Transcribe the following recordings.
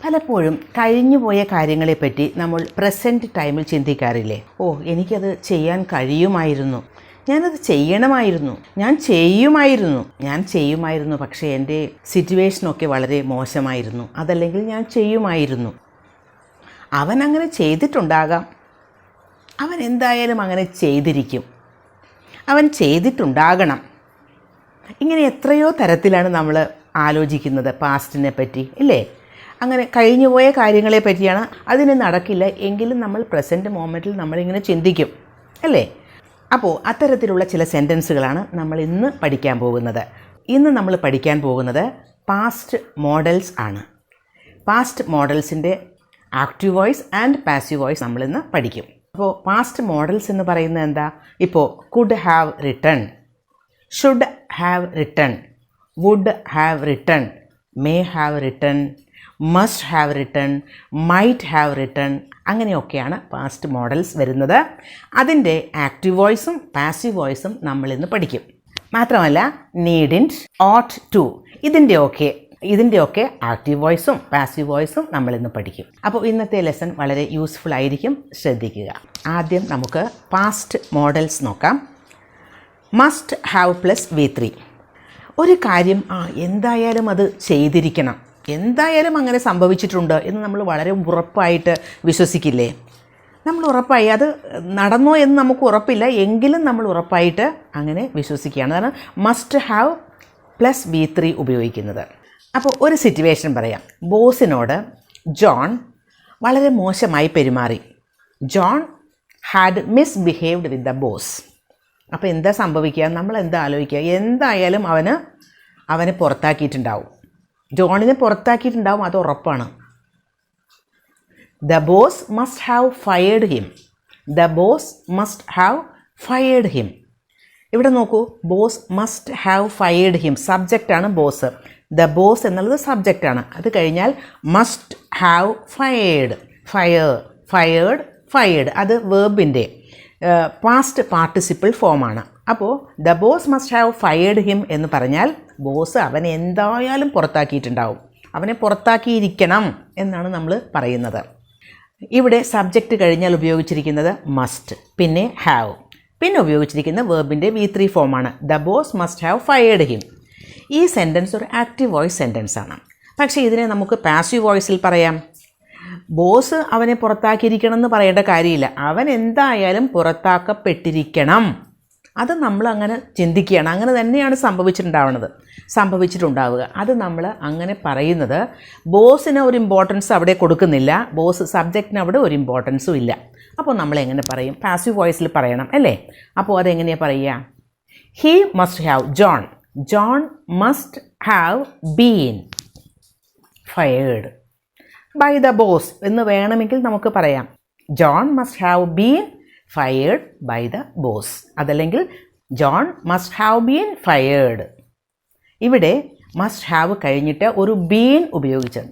പലപ്പോഴും കഴിഞ്ഞുപോയ കാര്യങ്ങളെപ്പറ്റി നമ്മൾ പ്രസൻറ്റ് ടൈമിൽ ചിന്തിക്കാറില്ലേ? എനിക്കത് ചെയ്യാൻ കഴിയുമായിരുന്നു, ഞാനത് ചെയ്യണമായിരുന്നു, ഞാൻ ചെയ്യുമായിരുന്നു, പക്ഷേ എൻ്റെ സിറ്റുവേഷനൊക്കെ വളരെ മോശമായിരുന്നു, അതല്ലെങ്കിൽ ഞാൻ ചെയ്യുമായിരുന്നു. അവൻ അങ്ങനെ ചെയ്തിട്ടുണ്ടാകാം, അവൻ എന്തായാലും അങ്ങനെ ചെയ്തിരിക്കും, അവൻ ചെയ്തിട്ടുണ്ടാകണം. ഇങ്ങനെ എത്രയോ തരത്തിലാണ് നമ്മൾ ആലോചിക്കുന്നത് പാസ്റ്റിനെ പറ്റി, ഇല്ലേ? അങ്ങനെ കഴിഞ്ഞുപോയ കാര്യങ്ങളെ പറ്റിയാണ്. അതിന് നടക്കില്ല എങ്കിലും നമ്മൾ പ്രസൻറ്റ് മൊമെൻറ്റിൽ നമ്മളിങ്ങനെ ചിന്തിക്കും, അല്ലേ? അപ്പോൾ അത്തരത്തിലുള്ള ചില സെൻറ്റൻസുകളാണ് നമ്മൾ ഇന്ന് പഠിക്കാൻ പോകുന്നത്. ഇന്ന് നമ്മൾ പഠിക്കാൻ പോകുന്നത് പാസ്റ്റ് മോഡൽസ് ആണ്. പാസ്റ്റ് മോഡൽസിൻ്റെ active voice and passive voice നമ്മളിന്ന് പഠിക്കും. അപ്പോൾ പാസ്റ്റ് മോഡൽസ് എന്ന് പറയുന്നത് എന്താ? ഇപ്പോൾ could have written, should have written, would have written, may have written, must have written, might have written, അങ്ങനെയൊക്കെയാണ് പാസ്റ്റ് മോഡൽസ് വരുന്നത്. അതിൻ്റെ ആക്റ്റീവ് വോയിസും പാസീവ് വോയിസും നമ്മളിന്ന് പഠിക്കും. മാത്രമല്ല നീഡിൻറ്റ്, ഓട്ട് ടു, ഇതിൻ്റെയൊക്കെ ആക്റ്റീവ് വോയിസും പാസീവ് വോയിസും നമ്മളിന്ന് പഠിക്കും. അപ്പോൾ ഇന്നത്തെ ലെസൺ വളരെ യൂസ്ഫുൾ ആയിരിക്കും, ശ്രദ്ധിക്കുക. ആദ്യം നമുക്ക് പാസ്റ്റ് മോഡൽസ് നോക്കാം. Must have plus V3. ഒരു കാര്യം എന്തായാലും അത് ചെയ്തിരിക്കണം, എന്തായാലും അങ്ങനെ സംഭവിച്ചിട്ടുണ്ട് എന്ന് നമ്മൾ വളരെ ഉറപ്പായിട്ട് വിശ്വസിക്കില്ലേ? നമ്മൾ ഉറപ്പായി അത് നടന്നോ എന്ന് നമുക്ക് ഉറപ്പില്ല, എങ്കിലും നമ്മൾ ഉറപ്പായിട്ട് അങ്ങനെ വിശ്വസിക്കുകയാണ്. അതാണ് മസ്റ്റ് ഹാവ് പ്ലസ് V3 ഉപയോഗിക്കുന്നത്. അപ്പോൾ ഒരു സിറ്റുവേഷൻ പറയാം. ബോസിനോട് ജോൺ വളരെ മോശമായി പെരുമാറി. John had misbehaved with the boss. അപ്പോൾ എന്താ സംഭവിക്കുക? നമ്മൾ എന്താ ആലോചിക്കുക? എന്തായാലും അവനെ പുറത്താക്കിയിട്ടുണ്ടാവും, ജോണിനെ പുറത്താക്കിയിട്ടുണ്ടാവും, അത് ഉറപ്പാണ്. The boss must have fired him, the boss must have fired him. ഇവിടെ നോക്കൂ, boss must have fired him, സബ്ജക്റ്റാണ് ബോസ്. ദ ബോസ് എന്നുള്ളത് സബ്ജക്റ്റാണ്. അത് കഴിഞ്ഞാൽ മസ്റ്റ് ഹാവ് ഫയേർഡ്, ഫയേർഡ് അത് വേർബിൻ്റെ പാസ്റ്റ് പാർട്ടിസിപ്പിൾ ഫോമാണ്. അപ്പോൾ the boss must have fired him എന്ന് പറഞ്ഞാൽ ബോസ് അവനെ എന്തായാലും പുറത്താക്കിയിട്ടുണ്ടാവും, അവനെ പുറത്താക്കിയിരിക്കണം എന്നാണ് നമ്മൾ പറയുന്നത്. ഇവിടെ സബ്ജക്റ്റ് കഴിഞ്ഞാൽ ഉപയോഗിച്ചിരിക്കുന്നത് മസ്റ്റ്, പിന്നെ ഹാവ്, പിന്നെ ഉപയോഗിച്ചിരിക്കുന്ന വേർബിൻ്റെ V3 ഫോമാണ്. The boss must have fired him. ഈ സെൻറ്റൻസ് ഒരു ആക്റ്റീവ് വോയിസ് സെൻറ്റൻസ് ആണ്. പക്ഷേ ഇതിനെ നമുക്ക് പാസീവ് വോയിസിൽ പറയാം. ബോസ് അവനെ പുറത്താക്കിയിരിക്കണം എന്ന് പറയേണ്ട കാര്യമില്ല, അവൻ എന്തായാലും പുറത്താക്കപ്പെട്ടിരിക്കണം. അത് നമ്മൾ അങ്ങനെ ചിന്തിക്കുകയാണ്, അങ്ങനെ തന്നെയാണ് സംഭവിച്ചിട്ടുണ്ടാവുക. അത് നമ്മൾ അങ്ങനെ പറയുന്നത് ബോസിന് ഒരു ഇമ്പോർട്ടൻസ് അവിടെ കൊടുക്കുന്നില്ല, ബോസ് സബ്ജക്റ്റിന് അവിടെ ഒരു ഇമ്പോർട്ടൻസും ഇല്ല. അപ്പോൾ നമ്മൾ എങ്ങനെ പറയും? പാസീവ് വോയിസിൽ പറയണം, അല്ലേ? അപ്പോൾ അതെങ്ങനെയാണ് പറയുക? He must have, John must have been fired by the boss എന്ന് വേണമെങ്കിൽ നമുക്ക് പറയാം. John must have been fired by the boss, അതല്ലെങ്കിൽ John must have been fired. ഇവിടെ മസ്റ്റ് ഹാവ് കഴിഞ്ഞിട്ട് ഒരു ബീൻ ഉപയോഗിച്ചത്.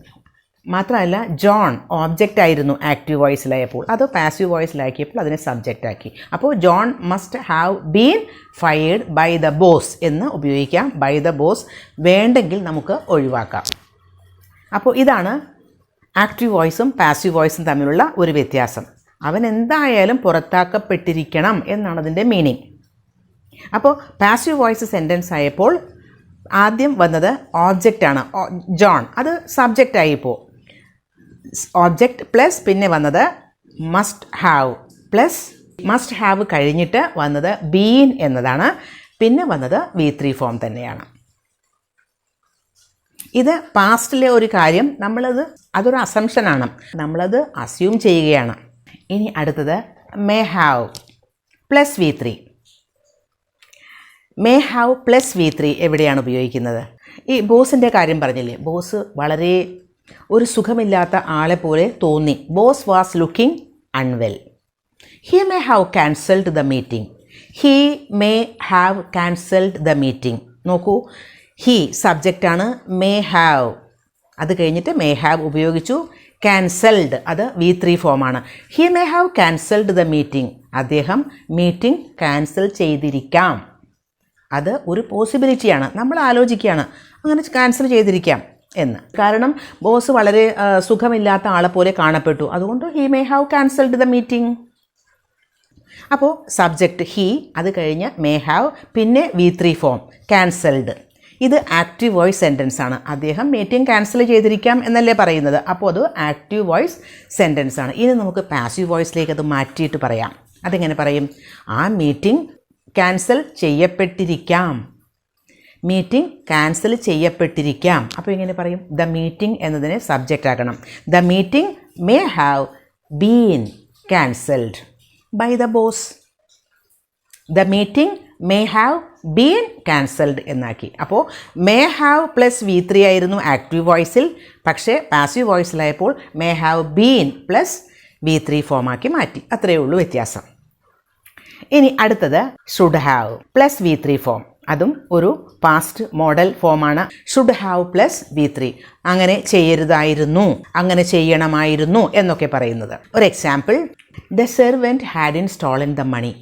മാത്രമല്ല ജോൺ ഓബ്ജക്റ്റ് ആയിരുന്നു ആക്റ്റീവ് വോയിസിലായപ്പോൾ, അത് പാസീവ് വോയിസിലാക്കിയപ്പോൾ അതിനെ സബ്ജക്റ്റ് ആക്കി. അപ്പോൾ John must have been fired by the boss എന്ന് ഉപയോഗിക്കാം. ബൈ ദ ബോസ് വേണ്ടെങ്കിൽ നമുക്ക് ഒഴിവാക്കാം. അപ്പോൾ ഇതാണ് ആക്റ്റീവ് വോയിസും പാസീവ് വോയിസും തമ്മിലുള്ള ഒരു വ്യത്യാസം. അവൻ എന്തായാലും പുറത്താക്കപ്പെട്ടിരിക്കണം എന്നാണ് അതിൻ്റെ മീനിങ്. അപ്പോൾ പാസീവ് വോയിസ് സെൻറ്റൻസ് ആയപ്പോൾ ആദ്യം വന്നത് ഓബ്ജക്റ്റാണ്, ജോൺ, അത് സബ്ജക്റ്റായിപ്പോൾ ഓബ്ജക്റ്റ് പ്ലസ് പിന്നെ വന്നത് must have plus must have കഴിഞ്ഞിട്ട് വന്നത് ബീൻ എന്നതാണ്. പിന്നെ വന്നത് V3 ഫോം തന്നെയാണ്. ഇത് പാസ്റ്റിലെ ഒരു കാര്യം, അതൊരു അസംഷനാണ്, നമ്മളത് അസ്യൂം ചെയ്യുകയാണ്. ഇനി അടുത്തത് may have plus V3. May have plus V3 എവിടെയാണ് ഉപയോഗിക്കുന്നത്? ഈ ബോസിൻ്റെ കാര്യം പറഞ്ഞില്ലേ, ബോസ് വളരെ ഒരു സുഖമില്ലാത്ത ആളെ പോലെ തോന്നി. Boss was looking unwell. He may have cancelled the meeting. He may have cancelled the meeting. നോക്കൂ, ഹി സബ്ജക്റ്റാണ്, മേ ഹാവ് അത് കഴിഞ്ഞിട്ട് മേ ഹാവ് ഉപയോഗിച്ചു. ക്യാൻസൽഡ് അത് V3 ഫോമാണ്. He may have cancelled the meeting. അദ്ദേഹം മീറ്റിംഗ് ക്യാൻസൽ ചെയ്തിരിക്കാം. അത് ഒരു പോസിബിലിറ്റിയാണ്, നമ്മൾ ആലോചിക്കുകയാണ്, അങ്ങനെ ക്യാൻസൽ ചെയ്തിരിക്കാം. എന്ന്. കാരണം ബോസ് വളരെ സുഖമില്ലാത്ത ആളെ പോലെ കാണപ്പെട്ടു, അതുകൊണ്ട് he may have cancelled the meeting. അപ്പോൾ സബ്ജക്റ്റ് ഹി, അത് കഴിഞ്ഞ് മേ ഹാവ്, പിന്നെ V3 ഫോം ക്യാൻസൽഡ്. ഇത് ആക്റ്റീവ് വോയിസ് സെൻറ്റൻസ് ആണ്. അദ്ദേഹം മീറ്റിംഗ് ക്യാൻസൽ ചെയ്തിരിക്കാം എന്നല്ലേ പറയുന്നത്, അപ്പോൾ അത് ആക്റ്റീവ് വോയിസ് സെൻറ്റൻസ് ആണ്. ഇനി നമുക്ക് പാസീവ് വോയിസിലേക്ക് അത് മാറ്റിയിട്ട് പറയാം. അതെങ്ങനെ പറയും? ആ മീറ്റിംഗ് ക്യാൻസൽ ചെയ്യപ്പെട്ടിരിക്കാം. മീറ്റിംഗ് ക്യാൻസൽ ചെയ്യപ്പെട്ടിരിക്കാം. അപ്പോൾ എങ്ങനെ പറയും? ദ മീറ്റിംഗ് എന്നതിനെ സബ്ജക്റ്റ് ആക്കണം. The meeting may have been cancelled by the boss. The meeting may have been cancelled എന്നാക്കി. അപ്പോൾ മേ ഹാവ് പ്ലസ് V3 ആയിരുന്നു ആക്റ്റീവ് വോയിസിൽ, പക്ഷേ പാസീവ് വോയിസിലായപ്പോൾ may have been plus V3 ഫോമാക്കി മാറ്റി. അത്രയേ ഉള്ളൂ വ്യത്യാസം. ഇനി അടുത്തത് should have plus V3 form. അതും ഒരു പാസ്റ്റ് മോഡൽ ഫോമാണ്. Should have plus V3. അങ്ങനെ ചെയ്യരുതായിരുന്നു, അങ്ങനെ ചെയ്യണമായിരുന്നു എന്നൊക്കെ പറയുന്നത്. ഒരു example, the servant hadn't stolen the money.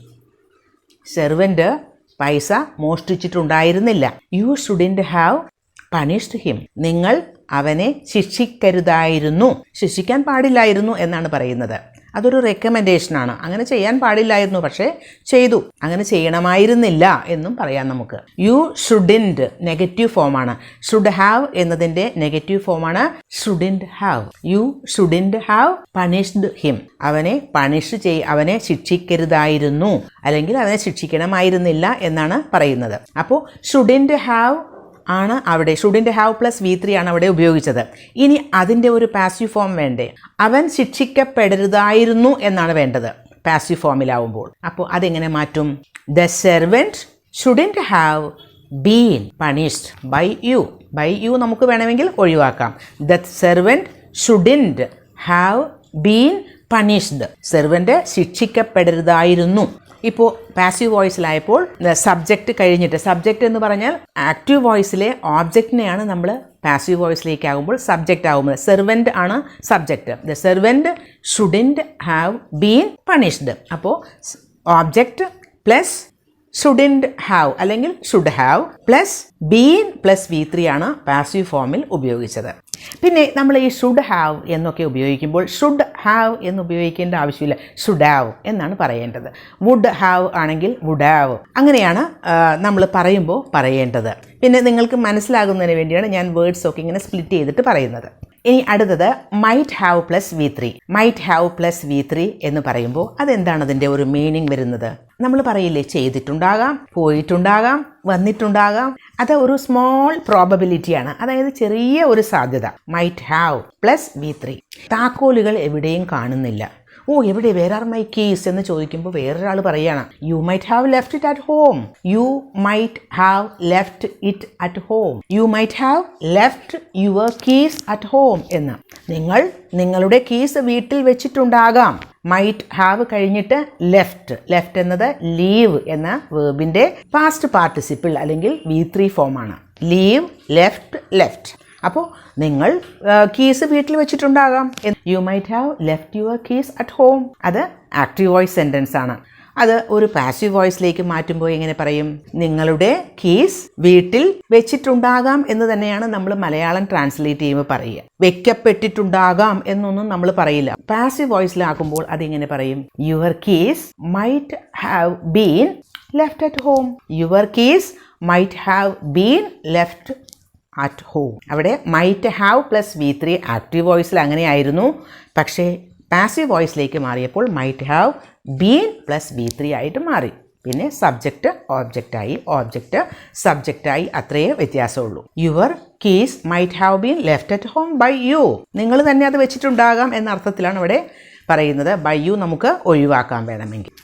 Servant പൈസ മോഷ്ടിച്ചിട്ടുണ്ടായിരുന്നില്ല. You shouldn't have punished him. നിങ്ങൾ അവനെ ശിക്ഷിക്കരുതായിരുന്നു, ശിക്ഷിക്കാൻ പാടില്ലായിരുന്നു എന്നാണ് പറയുന്നത്. അതൊരു റെക്കമെൻഡേഷനാണ്. അങ്ങനെ ചെയ്യാൻ പാടില്ലായിരുന്നു, പക്ഷേ ചെയ്തു. അങ്ങനെ ചെയ്യണമായിരുന്നില്ല എന്നും പറയാം നമുക്ക്. യു ഷുഡിൻറ്റ് നെഗറ്റീവ് ഫോമാണ്. ഷുഡ് ഹാവ് എന്നതിൻ്റെ നെഗറ്റീവ് ഫോമാണ് shouldn't have. You shouldn't have punished him. അവനെ ശിക്ഷിക്കരുതായിരുന്നു, അല്ലെങ്കിൽ അവനെ ശിക്ഷിക്കണമായിരുന്നില്ല എന്നാണ് പറയുന്നത്. അപ്പോൾ ഷുഡിൻറ്റ് ഹാവ് ആണ് അവിടെ, ഷുഡിൻറ്റ് ഹാവ് പ്ലസ് V3 ആണ് അവിടെ ഉപയോഗിച്ചത്. ഇനി അതിൻ്റെ ഒരു പാസീവ് ഫോം വേണ്ടേ? അവൻ ശിക്ഷിക്കപ്പെടരുതായിരുന്നു എന്നാണ് വേണ്ടത് പാസീവ് ഫോമിലാവുമ്പോൾ. അപ്പോൾ അതെങ്ങനെ മാറ്റും? The servant shouldn't have been punished by you. By you നമുക്ക് വേണമെങ്കിൽ ഒഴിവാക്കാം. The servant shouldn't have been punished. Servant ശിക്ഷിക്കപ്പെടരുതായിരുന്നു. ഇപ്പോൾ പാസീവ് വോയിസിലായപ്പോൾ സബ്ജക്റ്റ് കഴിഞ്ഞിട്ട്, സബ്ജക്റ്റ് എന്ന് പറഞ്ഞാൽ ആക്റ്റീവ് വോയിസിലെ ഓബ്ജക്റ്റിനെയാണ് നമ്മൾ പാസീവ് വോയിസിലേക്ക് ആകുമ്പോൾ സബ്ജക്റ്റ് ആകുമ്പോൾ. സെർവൻറ്റ് ആണ് subject. The servant shouldn't have been punished. അപ്പോൾ ഓബ്ജക്റ്റ് പ്ലസ് ഷുഡിൻറ്റ് ഹാവ് അല്ലെങ്കിൽ should have plus been plus V3 ആണ് പാസീവ് ഫോമിൽ ഉപയോഗിച്ചത്. പിന്നെ നമ്മൾ ഈ ഷുഡ് ഹാവ് എന്നൊക്കെ ഉപയോഗിക്കുമ്പോൾ ഷുഡ് ഹാവ് എന്ന് ഉപയോഗിക്കേണ്ട ആവശ്യമില്ല, ഷുഡ് ഹാവ് എന്നാണ് പറയേണ്ടത്. വുഡ് ഹാവ് ആണെങ്കിൽ വുഡ് ഹാവ്, അങ്ങനെയാണ് നമ്മൾ പറയുമ്പോൾ പറയേണ്ടത്. പിന്നെ നിങ്ങൾക്ക് മനസ്സിലാകുന്നതിന് വേണ്ടിയാണ് ഞാൻ വേർഡ്സ് ഒക്കെ ഇങ്ങനെ സ്പ്ലിറ്റ് ചെയ്തിട്ട് പറയുന്നത്. ഇനി അടുത്തത് might have plus V3. Might have plus V3 എന്ന് പറയുമ്പോൾ അതെന്താണ് അതിൻ്റെ ഒരു മീനിങ് വരുന്നത്? നമ്മൾ പറയില്ലേ, ചെയ്തിട്ടുണ്ടാകാം, പോയിട്ടുണ്ടാകാം, വന്നിട്ടുണ്ടാകാം. അത് ഒരു സ്മോൾ പ്രോബബിലിറ്റിയാണ്, അതായത് ചെറിയ ഒരു സാധ്യത. Might have plus V3. താക്കോലുകൾ എവിടെയും കാണുന്നില്ല. എവിടെ, വേർ ആർ മൈ കീസ് എന്ന് ചോദിക്കുമ്പോൾ വേറൊരാൾ പറയുകയാണ്, you might have left it at home. You might have left it at home. You might have left your keys at home എന്ന്. നിങ്ങൾ നിങ്ങളുടെ കീസ് വീട്ടിൽ വെച്ചിട്ടുണ്ടാകാം. മൈറ്റ് ഹാവ് കഴിഞ്ഞിട്ട് ലെഫ്റ്റ്. ലെഫ്റ്റ് എന്നത് ലീവ് എന്ന വേർബിൻ്റെ പാസ്റ്റ് പാർട്ടിസിപ്പിൾ അല്ലെങ്കിൽ V3 ഫോമാണ്. Leave, left, left. അപ്പോൾ നിങ്ങൾ കീസ് വീട്ടിൽ വെച്ചിട്ടുണ്ടാകാം. You might have left your keys at home. അത് ആക്റ്റീവ് വോയിസ് സെൻറ്റൻസ് ആണ്. അത് ഒരു പാസീവ് വോയിസിലേക്ക് മാറ്റുമ്പോൾ എങ്ങനെ പറയും? നിങ്ങളുടെ കീസ് വീട്ടിൽ വെച്ചിട്ടുണ്ടാകാം എന്ന് തന്നെയാണ് നമ്മൾ മലയാളം ട്രാൻസ്ലേറ്റ് ചെയ്യുമ്പോൾ പറയുക. വെക്കപ്പെട്ടിട്ടുണ്ടാകാം എന്നൊന്നും നമ്മൾ പറയില്ല. പാസീവ് വോയിസിലാക്കുമ്പോൾ അതിങ്ങനെ പറയും? Your keys might have been left at home. Your keys might have been left at home. അവിടെ might have plus V3 active വോയിസിൽ അങ്ങനെയായിരുന്നു. പക്ഷേ പാസീവ് വോയിസിലേക്ക് മാറിയപ്പോൾ might have been plus V3 ആയിട്ട് മാറി. പിന്നെ സബ്ജക്റ്റ് ഓബ്ജക്റ്റായി, ഓബ്ജക്റ്റ് സബ്ജക്റ്റായി, അത്രയേ വ്യത്യാസമുള്ളൂ. Your keys might have been left at home by you. നിങ്ങൾ തന്നെ അത് വെച്ചിട്ടുണ്ടാകാം എന്ന അർത്ഥത്തിലാണ് ഇവിടെ പറയുന്നത്. ബൈ യു നമുക്ക് ഒഴിവാക്കാൻ വേണമെങ്കിൽ.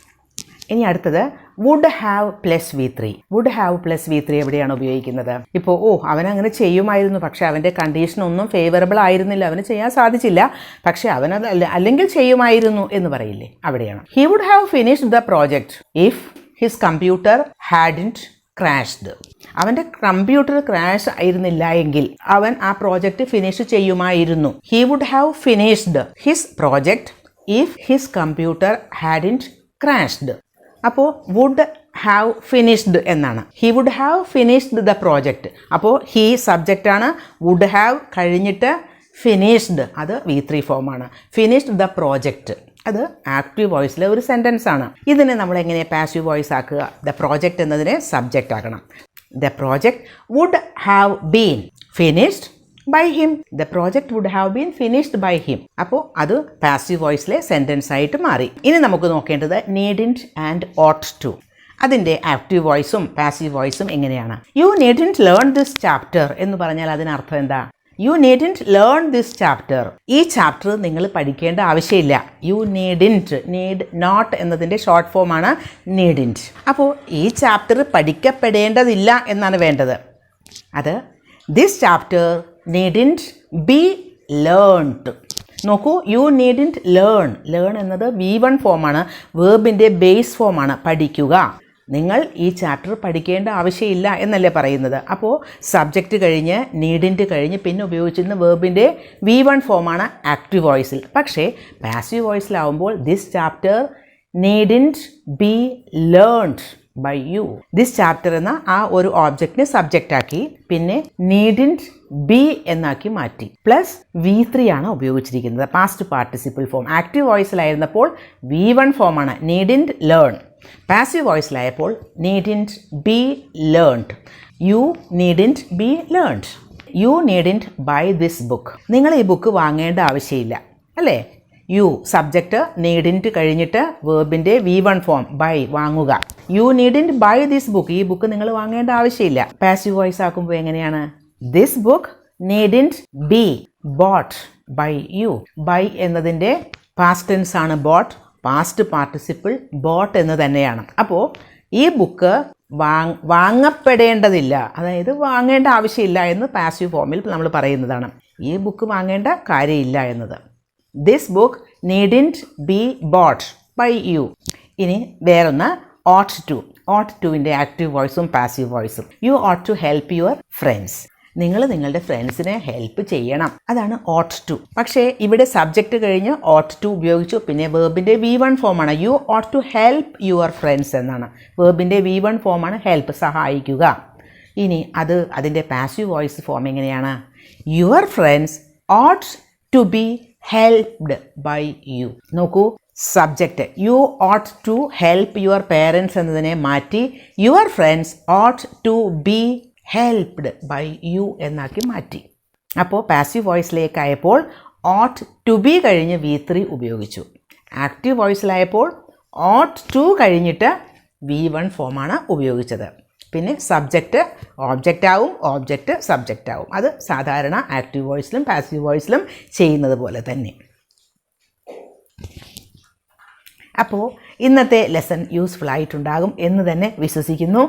ഇനി അടുത്തത് would have plus V3. Would have plus V3 എവിടെയാണ് ഉപയോഗിക്കുന്നത്? ഇപ്പോൾ അവനങ്ങനെ ചെയ്യുമായിരുന്നു, പക്ഷേ അവൻ്റെ കണ്ടീഷനൊന്നും ഫേവറബിൾ ആയിരുന്നില്ല, അവന് ചെയ്യാൻ സാധിച്ചില്ല, പക്ഷേ അവനത് അല്ലെങ്കിൽ ചെയ്യുമായിരുന്നു എന്ന് പറയില്ലേ, അവിടെയാണ്. He would have finished the project if his computer hadn't crashed. അവൻ്റെ കമ്പ്യൂട്ടർ ക്രാഷ് ആയിരുന്നില്ല എങ്കിൽ അവൻ ആ പ്രോജക്റ്റ് ഫിനിഷ് ചെയ്യുമായിരുന്നു. He would have finished his project if his computer hadn't crashed. അപ്പോൾ വുഡ് ഹാവ് ഫിനിഷ്ഡ് എന്നാണ്. He would have finished the project. അപ്പോൾ he സബ്ജക്റ്റാണ്, വുഡ് ഹാവ് കഴിഞ്ഞിട്ട് ഫിനിഷ്ഡ് അത് V3 ഫോമാണ്. ഫിനിഷ്ഡ് ദ പ്രോജക്റ്റ് അത് ആക്റ്റീവ് വോയിസിലെ ഒരു സെൻറ്റൻസ് ആണ്. ഇതിനെ നമ്മൾ എങ്ങനെ പാസീവ് വോയിസ് ആക്കുക? ദ പ്രോജക്റ്റ് എന്നതിനെ സബ്ജക്റ്റ് ആക്കണം. The project would have been finished by him. The project would have been finished by him. അപ്പോൾ അത് പാസീവ് വോയിസിലെ സെൻറ്റൻസ് ആയിട്ട് മാറി. ഇനി നമുക്ക് നോക്കേണ്ടത് നീഡിൻറ്റ് ആൻഡ് ഓട്ട് ടു. അതിൻ്റെ ആക്റ്റീവ് വോയിസും പാസീവ് വോയിസും എങ്ങനെയാണ്? You needn't learn this chapter എന്ന് പറഞ്ഞാൽ അതിനർത്ഥം എന്താ? You needn't learn this chapter. ഈ ചാപ്റ്റർ നിങ്ങൾ പഠിക്കേണ്ട ആവശ്യമില്ല. യു നീഡിൻറ്റ്, നീഡ് നോട്ട് എന്നതിൻ്റെ ഷോർട്ട് ഫോമാണ് നീഡിൻറ്റ്. അപ്പോൾ ഈ ചാപ്റ്റർ പഠിക്കപ്പെടേണ്ടതില്ല എന്നാണ് വേണ്ടത്. അത് this chapter needn't be learned. നോക്കൂ, യു നീഡിൻറ്റ് ലേൺ. ലേൺ എന്നത് V1 ഫോമാണ്, വേർബിൻ്റെ ബേസ് ഫോമാണ്, പഠിക്കുക. നിങ്ങൾ ഈ ചാപ്റ്റർ പഠിക്കേണ്ട ആവശ്യമില്ല എന്നല്ലേ പറയുന്നത്. അപ്പോൾ സബ്ജക്റ്റ് കഴിഞ്ഞ് നീഡിൻറ്റ് കഴിഞ്ഞ് പിന്നെ ഉപയോഗിച്ചിരുന്ന വേർബിൻ്റെ V1 ഫോമാണ് ആക്റ്റീവ് വോയിസിൽ. പക്ഷേ പാസീവ് വോയിസിലാവുമ്പോൾ this chapter needn't be learned by you. This chapter എന്ന ആ ഒരു ഓബ്ജക്റ്റിനെ സബ്ജക്റ്റാക്കി പിന്നെ നീഡിൻറ്റ് ബി എന്നാക്കി മാറ്റി. പ്ലസ് V3 ആണ് ഉപയോഗിച്ചിരിക്കുന്നത്, പാസ്റ്റ് പാർട്ടിസിപ്പിൾ ഫോം. ആക്റ്റീവ് വോയിസിലായിരുന്നപ്പോൾ V1 ഫോമാണ്, നീഡിൻറ്റ് ലേൺ. പാസീവ് വോയിസിലായപ്പോൾ needn't be learned. You needn't be learned. You needn't buy this book. നിങ്ങൾ ഈ ബുക്ക് വാങ്ങേണ്ട ആവശ്യമില്ല അല്ലേ? യു സബ്ജക്റ്റ്, നീഡിൻറ്റ് കഴിഞ്ഞിട്ട് വേർബിൻ്റെ V1 ഫോം ബൈ, വാങ്ങുക. You needn't buy this book. ഈ ബുക്ക് നിങ്ങൾ വാങ്ങേണ്ട ആവശ്യമില്ല. പാസീവ് വോയിസ് ആക്കുമ്പോൾ എങ്ങനെയാണ്? This book needn't be bought by you. Buy എന്നതിൻ്റെ പാസ്റ്റ് ടെൻസ് ആണ് ബോട്ട്, പാസ്റ്റ് പാർട്ടിസിപ്പിൾ ബോട്ട് എന്ന് തന്നെയാണ്. അപ്പോൾ ഈ ബുക്ക് വാങ്ങപ്പെടേണ്ടതില്ല, അതായത് വാങ്ങേണ്ട ആവശ്യമില്ല എന്ന് പാസീവ് ഫോമിൽ നമ്മൾ പറയുന്നതാണ്. ഈ ബുക്ക് വാങ്ങേണ്ട കാര്യമില്ല എന്നത്. This book needn't be bought by you. ഇനി വേറൊന്ന് ought to. ought toൻ്റെ ആക്റ്റീവ് വോയിസും പാസീവ് വോയിസും. You ought to help your friends. നിങ്ങൾ നിങ്ങളുടെ ഫ്രണ്ട്സിനെ ഹെൽപ്പ് ചെയ്യണം, അതാണ് ought to. പക്ഷേ ഇവിടെ സബ്ജക്റ്റ് കഴിഞ്ഞ് ought to ഉപയോഗിച്ചു, പിന്നെ വേർബിൻ്റെ V1 ഫോമാണ്. You ought to help your friends എന്നാണ്. വേർബിൻ്റെ V1 ഫോമാണ് ഹെൽപ്പ്, സഹായിക്കുക. ഇനി അതിൻ്റെ പാസീവ് വോയിസ് ഫോം എങ്ങനെയാണ്? Your friends ought to be helped by you. നോക്കൂ, subject you ought to help your parents എന്നതിനെ മാറ്റി your friends ought to be helped by you എന്നാക്കി മാറ്റി. അപ്പോൾ പാസീവ് വോയിസിലേക്കായപ്പോൾ ought to be കഴിഞ്ഞ് V3 ഉപയോഗിച്ചു. ആക്റ്റീവ് വോയിസിലായപ്പോൾ ought to കഴിഞ്ഞിട്ട് V1 ഫോമാണ് ഉപയോഗിച്ചത്. പിന്നെ സബ്ജക്റ്റ് ഓബ്ജക്റ്റ് ആവും, ഓബ്ജക്റ്റ് സബ്ജക്റ്റ് ആവും. അത് സാധാരണ ആക്റ്റീവ് വോയിസിലും പാസീവ് വോയിസിലും ചെയ്യുന്നത് പോലെ തന്നെ. അപ്പോൾ ഇന്നത്തെ ലെസൺ യൂസ്ഫുൾ ആയിട്ടുണ്ടാകും എന്ന് തന്നെ വിശ്വസിക്കുന്നു.